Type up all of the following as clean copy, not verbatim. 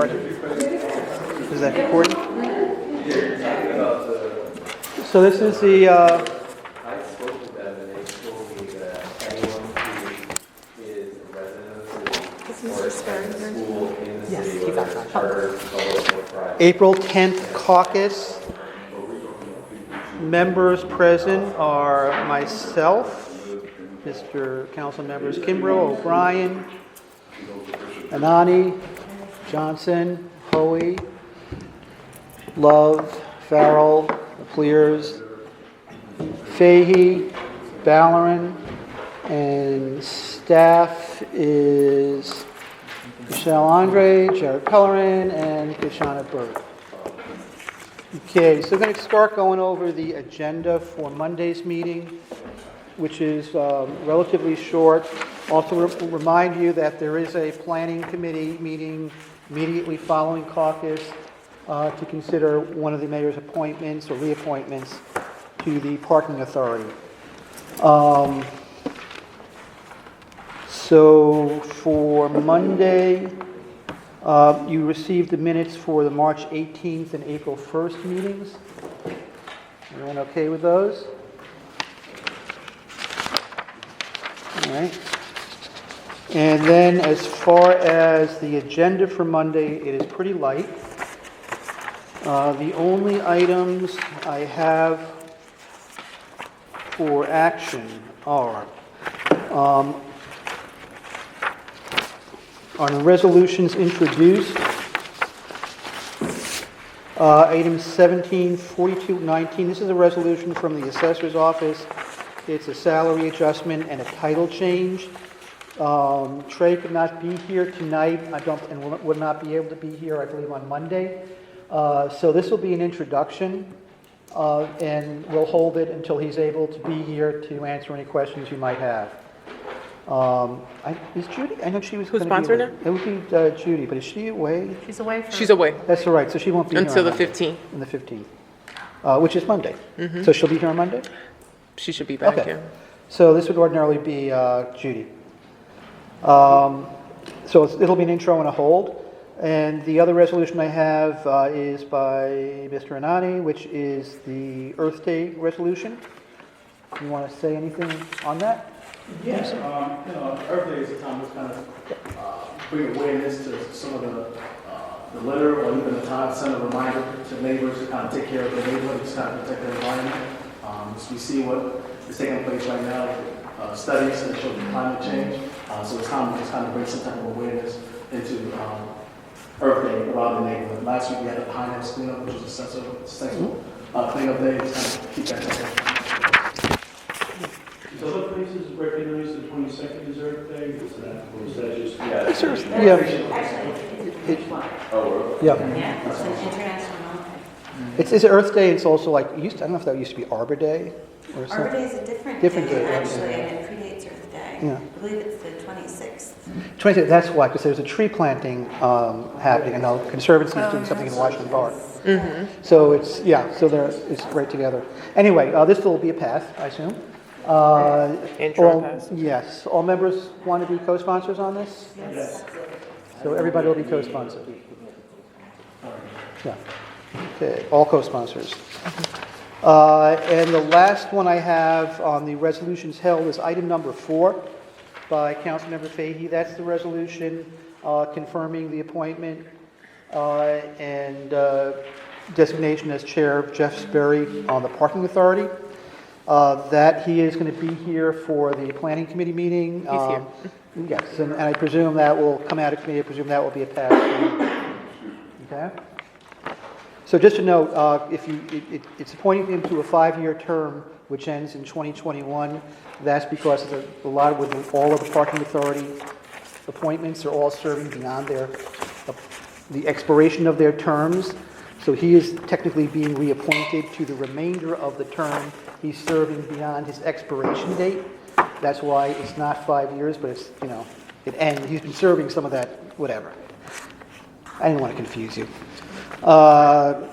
recording? Is that recording? So this is the... I spoke with them and they told me that anyone who is a resident or attends school in the city, whether it's charter, public, or private. April 10th caucus. Members present are myself, Mr. Council members Kimbrough, O'Brien, Anani, Johnson, Hoey, Love, Farrell, Clears, Fahey, Ballerin, and staff is Michelle Andre, Jared Pellerin, and Kishana Bird. Okay, so we're going to start going over the agenda for Monday's meeting, which is relatively short. Also remind you that there is a planning committee meeting immediately following caucus to consider one of the mayor's appointments or reappointments to the parking authority. So for Monday, you received the minutes for the March 18th and April 1st meetings. Everyone okay with those? All right. And then as far as the agenda for Monday, it is pretty light. The only items I have for action are on the resolutions introduced, items 17, 42, 19. This is a resolution from the assessor's office. It's a salary adjustment and a title change. Trey could not be here tonight. And would not be able to be here, I believe, on Monday. So this will be an introduction, and we'll hold it until he's able to be here to answer any questions you might have. Is Judy? I know she was. Who's sponsoring it? It would be Judy, but is she away? She's away. She's away That's all right. So she won't be until here the on Monday. 15th. On the 15th, which is Monday. So she'll be here on Monday. She should be back, Okay. yeah. So this would ordinarily be Judy. So it'll be an intro and a hold. And the other resolution I have is by Mr. Anani, which is the Earth Day resolution. You want to say anything on that? Yes, Earth Day is a time to kind of bring awareness to some of the litter, or even a time to send a reminder to neighbors to kind of take care of their neighborhood, to kind of protect their environment. So we see what is taking place right now, studies that show climate change. So it's time to just kind of bring some type of awareness into Earth Day around the neighborhood. Last week we had the Pine House cleanup, which was a successful cleanup day. Just kind of keep that going. So other places recognize the 22nd as Earth Day, or is that just? Yeah. Yeah, it's an international holiday. It's Earth Day. It's also like, I don't know if that used to be Arbor Day or something. Arbor Day is a different Different day, day, actually, okay. and it predates Earth Day. Yeah. I believe it's the 26th. 26th, that's why, because there's a tree planting happening, and the Conservancy is doing something in Washington Park. So it's it's right together. Anyway, this will be a pass, I assume. Intro pass. Yes, all members want to be co-sponsors on this? Yes. So everybody will be co-sponsored? Yeah. Okay, all co-sponsors. And the last one I have on the resolutions held is item number 4 by Councilmember Fahey. That's the resolution confirming the appointment and designation as chair of Jeff Sperry on the Parking Authority. That he is going to be here for the planning committee meeting. He's here. Yes, and I presume that will come out of committee. I presume that will be a pass. Okay. So just to note, it's appointing him to a 5-year term, which ends in 2021. That's because a lot with all of the parking authority appointments are all serving beyond the expiration of their terms. So he is technically being reappointed to the remainder of the term. He's serving beyond his expiration date. That's why it's not 5 years, but it's, it ends. He's been serving some of that, whatever. I didn't want to confuse you. Other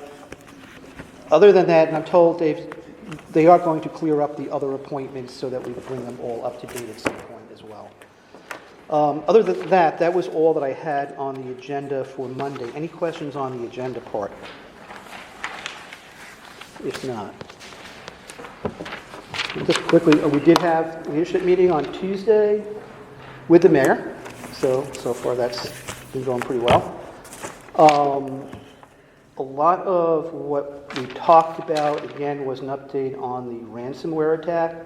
than that, and I'm told they are going to clear up the other appointments so that we bring them all up to date at some point as well. Other than that, that was all that I had on the agenda for Monday. Any questions on the agenda part? If not. Just quickly, we did have a leadership meeting on Tuesday with the mayor, so far that's been going pretty well. A lot of what we talked about, again, was an update on the ransomware attack.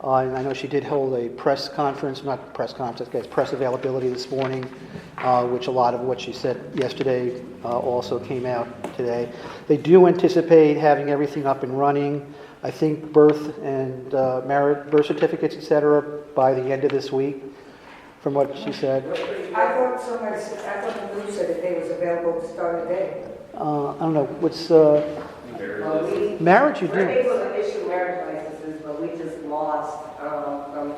And I know she did hold a press conference, not press conference, I guess, press availability this morning, which a lot of what she said yesterday also came out today. They do anticipate having everything up and running, I think birth and marriage, birth certificates, et cetera, by the end of this week, from what she said. I thought the news said that they was available to start today. I don't know, what's Very marriage you We're do? able to issue marriage licenses, but we just lost from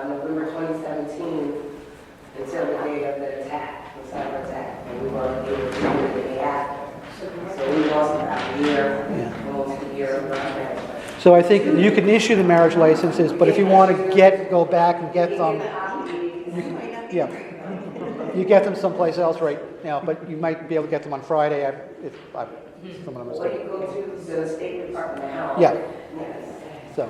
November 2017 until the day of the attack, the cyber attack, and we weren't able to do it the day after. So we lost about a year, almost a year of marriage license. So I think you can issue the marriage licenses, but if you want to go back and get them, yeah, you get them someplace else right now, but you might be able to get them on Friday if I'm Or mistaken. you go to the State Department of Health. Yeah. Yes. So.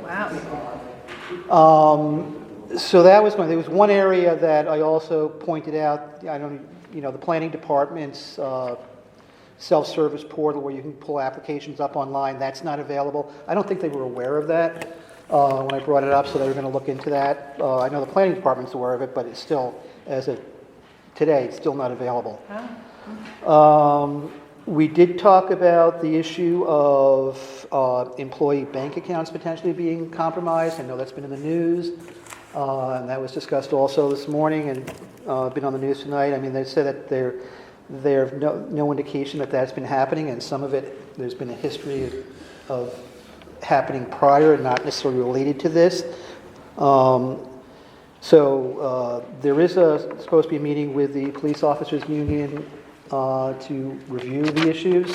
So that was one. There was one area that I also pointed out. The planning department's self-service portal where you can pull applications up online. That's not available. I don't think they were aware of that when I brought it up, so they were going to look into that. I know the planning department's aware of it, but it's still, as of today, it's still not available. We did talk about the issue of employee bank accounts potentially being compromised. I know that's been in the news, and that was discussed also this morning and been on the news tonight. I mean, they said that there's no indication that that's been happening, and some of it, there's been a history of happening prior and not necessarily related to this. So there is supposed to be a meeting with the police officers union to review the issues.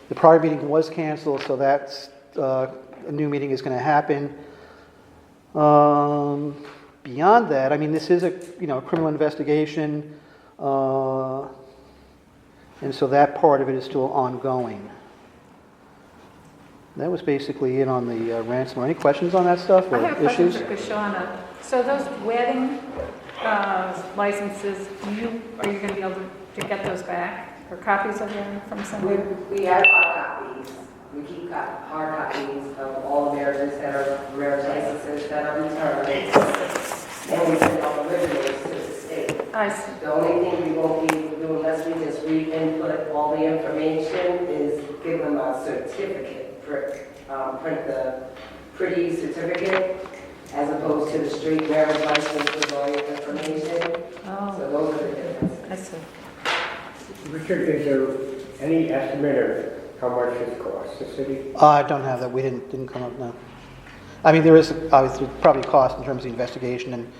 The prior meeting was canceled, so that's a new meeting is going to happen. Beyond that, I mean, this is a criminal investigation, and so that part of it is still ongoing. That was basically it on the ransomware. Any questions on that stuff or I have a question issues? for Kashana. So those wedding licenses, are you going to be able to get those back or copies of them from somewhere? We have hard copies. We keep hard copies of all the marriages that are marriage licenses that are returned. And we send all the originals to the state. I see. The only thing we won't be able to do unless we just re-input all the information is give them a certificate, print the pretty certificate as opposed to the straight marriage license with all your information. Oh, So those are the differences. I see. Richard, is there any estimate of how much it costs the city? I don't have that. We didn't come up, no. I mean, there is obviously probably cost in terms of the investigation and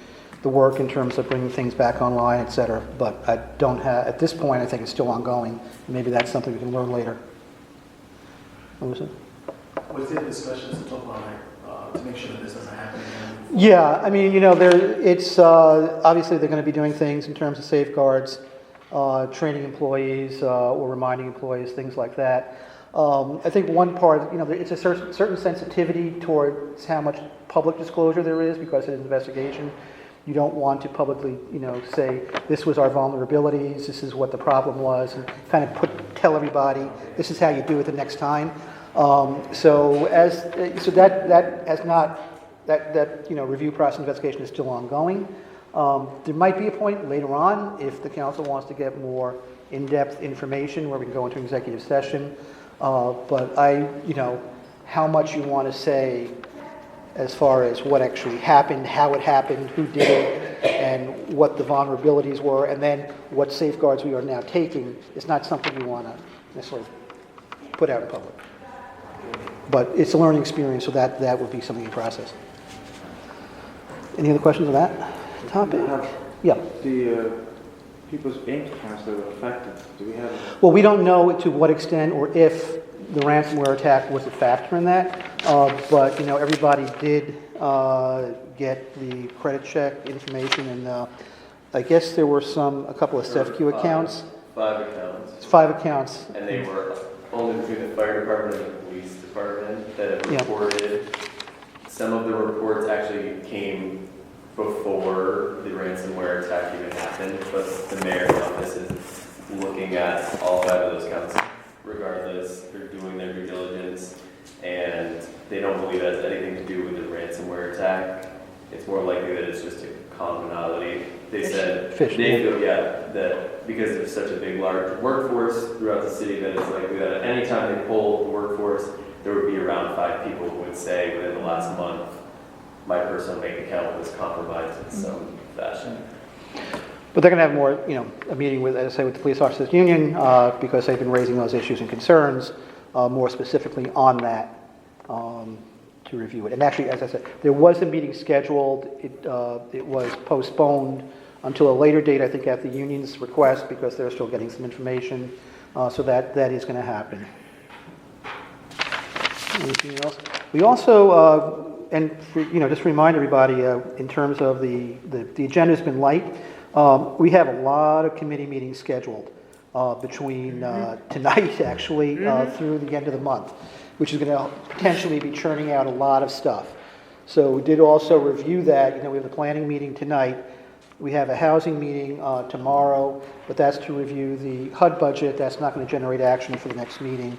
the work in terms of bringing things back online, et cetera. But I don't have, at this point, I think it's still ongoing. Maybe that's something we can learn later. What was it? Was there discussions to talk about to make sure that this doesn't happen again? Yeah, I mean, it's obviously they're going to be doing things in terms of safeguards, training employees or reminding employees, things like that. I think one part, it's a certain sensitivity towards how much public disclosure there is because it's an investigation. You don't want to publicly, say this was our vulnerabilities, this is what the problem was, and kind of tell everybody this is how you do it the next time. So that has not. That review process investigation is still ongoing. There might be a point later on if the council wants to get more in-depth information where we can go into executive session. But how much you want to say as far as what actually happened, how it happened, who did it, and what the vulnerabilities were, and then what safeguards we are now taking is not something we want to necessarily put out in public. But it's a learning experience, so that would be something in process. Any other questions on that topic? Yeah. The people's bank accounts that were affected, do we have? Well, we don't know to what extent or if the ransomware attack was a factor in that, but everybody did get the credit check information, and I guess there were a couple of SEFQ accounts. 5 accounts. It's 5 accounts. And they were only between the fire department and the police department that have Yeah. reported. Some of the reports actually came before the ransomware attack even happened, but the mayor's office is looking at all 5 of those accounts. Regardless, they're doing their due diligence, and they don't believe it has anything to do with the ransomware attack. It's more likely that it's just a commonality. They said, Phishing. they feel, that because there's such a big, large workforce throughout the city, that it's likely that at any time they poll the workforce, there would be around 5 people who would say within the last month, my personal bank account was compromised in some fashion. But they're going to have more, a meeting with, as I say, with the Police Officers Union, because they've been raising those issues and concerns more specifically on that to review it. And actually, as I said, there was a meeting scheduled. It was postponed until a later date, I think, at the union's request, because they're still getting some information. So that is going to happen. Anything else? We also, just to remind everybody, in terms of the agenda's been light. We have a lot of committee meetings scheduled between tonight, actually, through the end of the month, which is going to potentially be churning out a lot of stuff. So we did also review that. We have the planning meeting tonight. We have a housing meeting tomorrow, but that's to review the HUD budget. That's not going to generate action for the next meeting.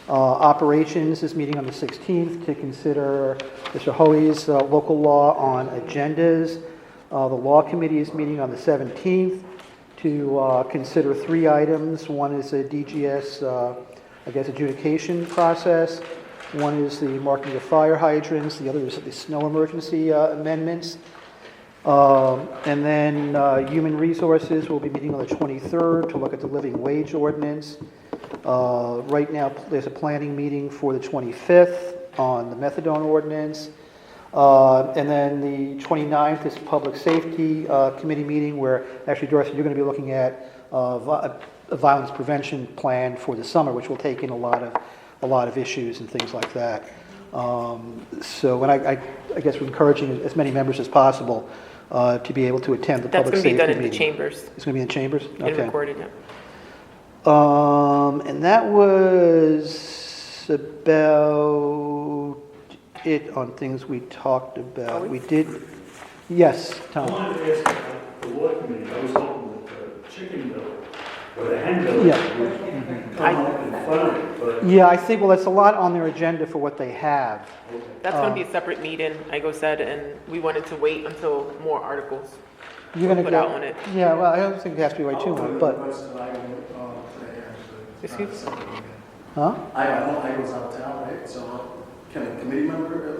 Operations is meeting on the 16th to consider Mr. Hoey's local law on agendas. The law committee is meeting on the 17th to consider 3 items. One is a DGS, adjudication process. One is the marking of fire hydrants. The other is the snow emergency amendments. And then Human Resources will be meeting on the 23rd to look at the living wage ordinance. Right now, there's a planning meeting for the 25th on the methadone ordinance. And then the 29th is Public Safety Committee meeting, where actually, Dorothy, you're going to be looking at a violence prevention plan for the summer, which will take in a lot of issues and things like that. So, and I guess we're encouraging as many members as possible to be able to attend the public safety meeting. That's going to be done in the chambers. It's going to be in the chambers? And Okay. recorded, yeah. And that was about it on things we talked about. We did, yes, I Tom. wanted to ask about the law committee. I was hoping that the chicken bill or the hen bill Yeah. would come up in front of it, but Yeah, I think, well, that's a lot on their agenda for what they have. That's going to be a separate meeting, Igo said, and we wanted to wait until more articles You're going to put out on it. Yeah, well, I don't think it has to be way too long, but, Excuse me? huh? I know Igo's out of town, right? So can a committee member,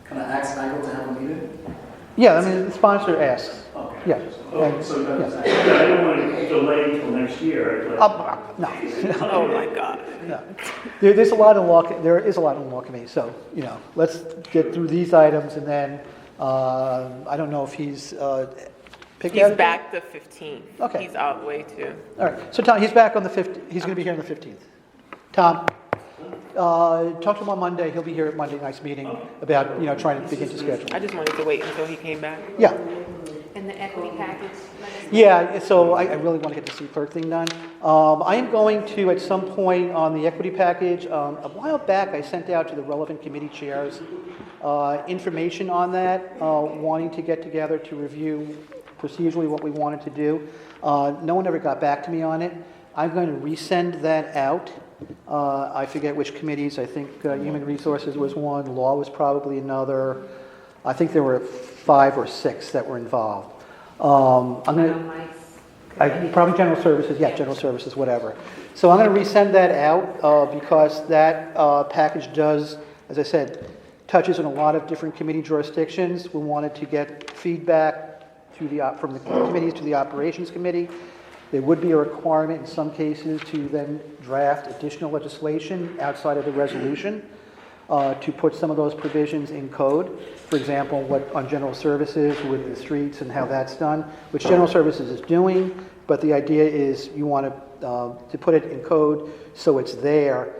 can I ask Igo to have a meeting? Yeah, I mean, the sponsor asks. Okay. Yeah. Oh, so you're Yeah. gonna I don't want to delay until next year. I'd like- No. Oh, my God. No. There's a lot in law, there is a lot in law committee, so, let's get through these items, and then, I don't know if he's picked out. He's back the 15th. Okay. He's out way too. All right, so Tom, he's back on the 15th, he's going to be here on the 15th. Tom, talk to him on Monday, he'll be here at Monday night's meeting about, trying to begin to schedule. I just wanted to wait until he came back. Yeah, And the equity package? yeah, so I really want to get the city clerk thing done. I am going to, at some point on the equity package, a while back, I sent out to the relevant committee chairs information on that, wanting to get together to review procedurally what we wanted to do. No one ever got back to me on it. I'm going to resend that out. I forget which committees. I think Human Resources was one, Law was probably another. I think there were 5 or 6 that were involved. I'm going to, probably General Services, yeah, General Services, whatever. So I'm going to resend that out because that package does, as I said, touches on a lot of different committee jurisdictions. We wanted to get feedback from the committees to the Operations Committee. There would be a requirement in some cases to then draft additional legislation outside of the resolution to put some of those provisions in code. For example, what on General Services with the streets and how that's done, which General Services is doing, but the idea is you want to put it in code so it's there.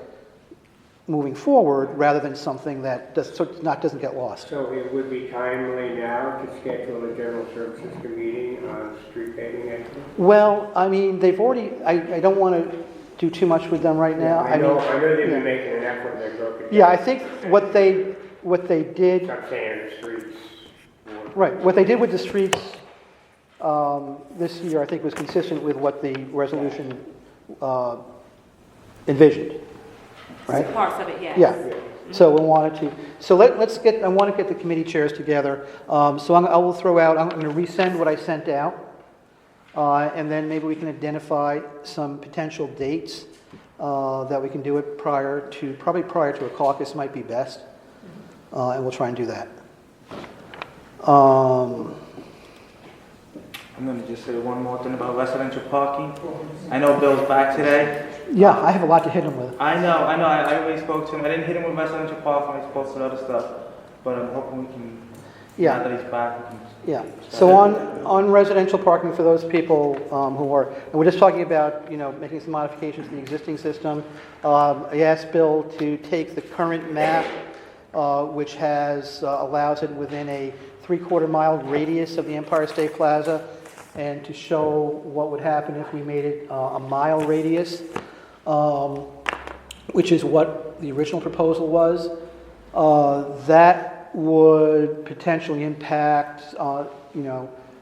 moving forward, rather than something that doesn't get lost. So it would be timely now to schedule a general services committee on street paving activity? Well, I mean, they've already, I don't want to do too much with them right now. I know they've yeah. been making an effort, they're broken. Yeah, I think what they did, Stop saying the streets. right, what they did with the streets this year, I think was consistent with what the resolution envisioned, right? Parts of it, yes. Yeah, so we wanted to, so I want to get the committee chairs together. So I will throw out, I'm going to resend what I sent out. And then maybe we can identify some potential dates that we can do it probably prior to a caucus might be best. And we'll try and do that. I'm gonna just say one more thing about residential parking. I know Bill's back today. Yeah, I have a lot to hit him with. I know, I already spoke to him. I didn't hit him with residential parking, I spoke with other stuff. But I'm hoping we can, now that he's back, we can. Yeah, so on residential parking for those people who are, and we're just talking about, making some modifications to the existing system. I asked Bill to take the current map, which allows it within a 3/4 mile radius of the Empire State Plaza, and to show what would happen if we made it a mile radius, which is what the original proposal was. That would potentially impact,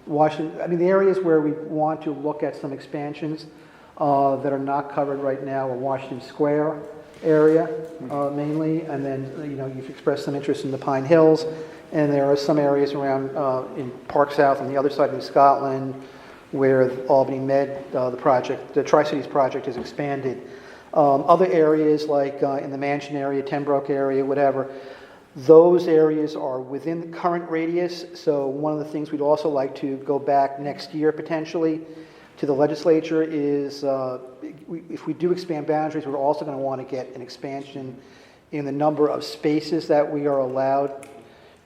Washington, I mean, the areas where we want to look at some expansions that are not covered right now are Washington Square area mainly, and then, you've expressed some interest in the Pine Hills, and there are some areas around in Park South on the other side of Scotland where Albany Med, the Tri-Cities project has expanded. Other areas like in the Mansion area, Tenbrook area, whatever, those areas are within the current radius, so one of the things we'd also like to go back next year potentially to the legislature is if we do expand boundaries, we're also going to want to get an expansion in the number of spaces that we are allowed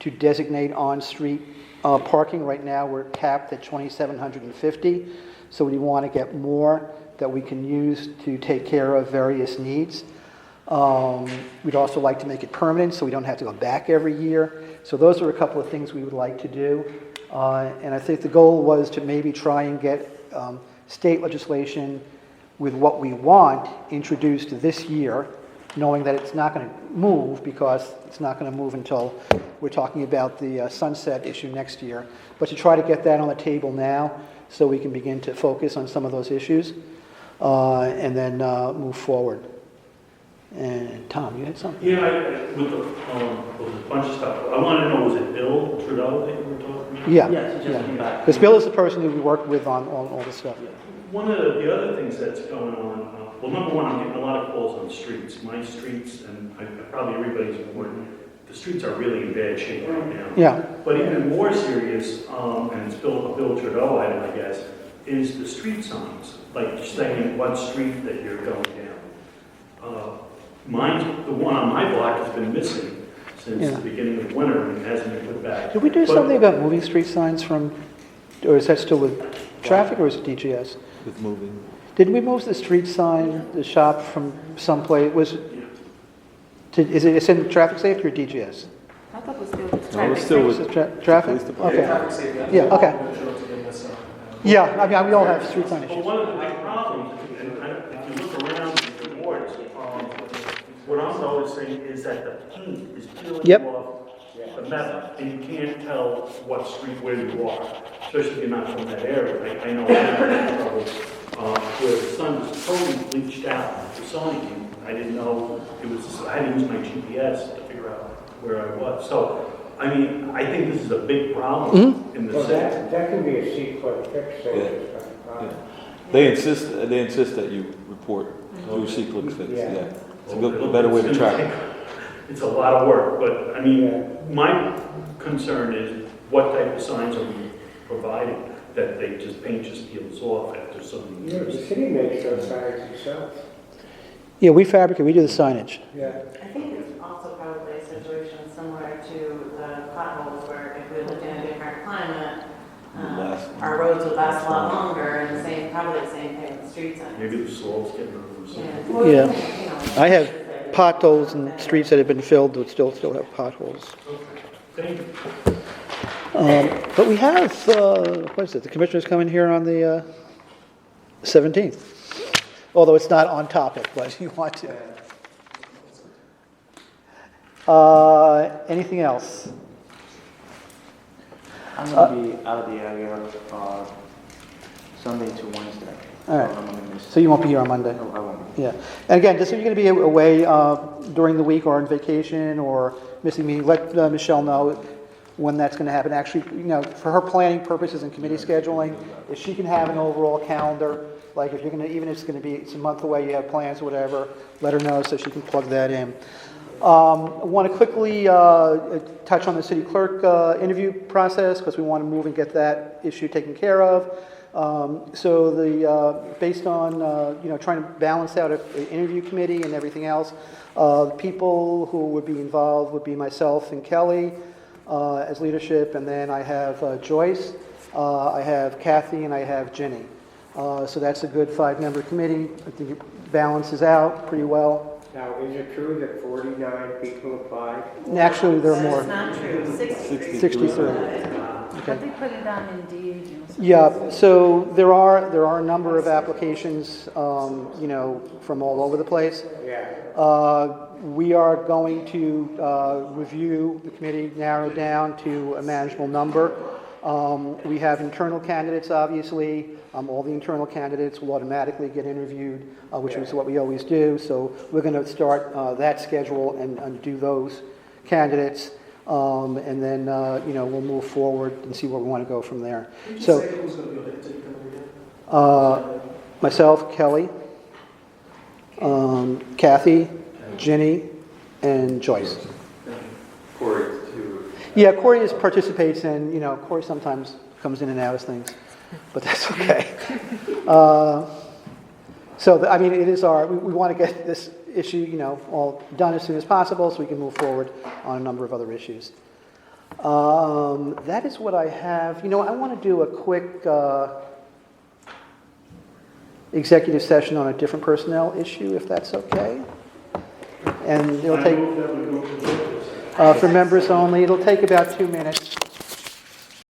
to designate on-street parking. Right now we're capped at 2,750, so we want to get more that we can use to take care of various needs. We'd also like to make it permanent so we don't have to go back every year. So those are a couple of things we would like to do. And I think the goal was to maybe try and get state legislation with what we want introduced this year, knowing that it's not going to move because it's not going to move until we're talking about the sunset issue next year. But to try to get that on the table now so we can begin to focus on some of those issues and then move forward. And Tom, you had something? Yeah, with a bunch of stuff. I want to know, was it Bill Trudeau that you were talking about? Yeah. Yes, he just came back. Because Bill is the person who we worked with on all this stuff. One of the other things that's going on, well, number one, I'm getting a lot of calls on streets. My streets, and probably everybody's important, the streets are really in bad shape right now. Yeah. But even more serious, and it's a Bill Trudeau item, I guess, is the street signs, like saying what street that you're going down. The one on my block has been missing since the beginning of winter and hasn't been put back. Did we do something about moving street signs from, or is that still with traffic or is it DGS? With moving. Did we move the street sign, the shop from someplace? Is it in traffic safety or DGS? I thought it was still No, it's traffic. still with Traffic? police department. Okay. Yeah, okay. Yeah, I mean, we all have street sign But issues. one of the big problems, and if you look around the boards, what I'm noticing is that the paint is peeling off the metal, and you can't tell what street where you are, especially if you're not from that area. I know I had trouble where the sun was totally bleached out. The sun, I didn't know it was. I had to use my GPS to figure out where I was. So, I mean, I think this is a big problem in the Well, city. that can be a C-clip fix, so it's not a problem. They insist that you report through C-Click fix. Yeah. It's a better way to track it. It's a lot of work, but I mean, my concern is what type of signs are we providing that paint just peels off after so many Yeah, years? the city makes those signs itself. Yeah, we fabricate, we do the signage. Yeah. I think it's also probably a situation similar to the potholes where if we lived in a different climate, our roads would last a lot longer, and probably the same thing with street signs. Maybe the soil's getting rid of them. Yeah. I have potholes and streets that have been filled would still have potholes. Thank you. But we have, what is it, the commissioners coming here on the 17th. Although it's not on topic, but you want to. Anything else? I'm gonna be out of the area, Sunday to Wednesday. All right. So I'm gonna miss. So you won't be here on Monday? No, I won't. Yeah. And again, just so you're going to be away during the week or on vacation or missing meetings, let Michelle know when that's going to happen. Actually, for her planning purposes and committee scheduling, if she can have an overall calendar, like if you're going to, even if it's a month away, you have plans or whatever, let her know so she can plug that in. I want to quickly touch on the city clerk interview process because we want to move and get that issue taken care of. Based on trying to balance out an interview committee and everything else, the people who would be involved would be myself and Kelly as leadership, and then I have Joyce, I have Kathy, and I have Ginny. So that's a good 5-member committee. I think it balances out pretty well. Now, is it true that 49 people applied? And actually, there are That more. is not true. 63. 63. But they put it on Indeed. Yeah, so there are a number of applications, from all over the place. Yeah. We are going to review the committee, narrow down to a manageable number. We have internal candidates, obviously. All the internal candidates will automatically get interviewed, which is what we always do. So we're going to start that schedule and do those candidates. And then, we'll move forward and see where we want to go from there. So, Who's going to be on the interview committee? myself, Kelly, Kathy, Ginny, and Joyce. Corey, too. Yeah, Corey participates in, Corey sometimes comes in and out of things, but that's okay. It is we want to get this issue, all done as soon as possible so we can move forward on a number of other issues. That is what I have. I want to do a quick executive session on a different personnel issue, if that's okay. And it'll take, for members only, it'll take about 2 minutes.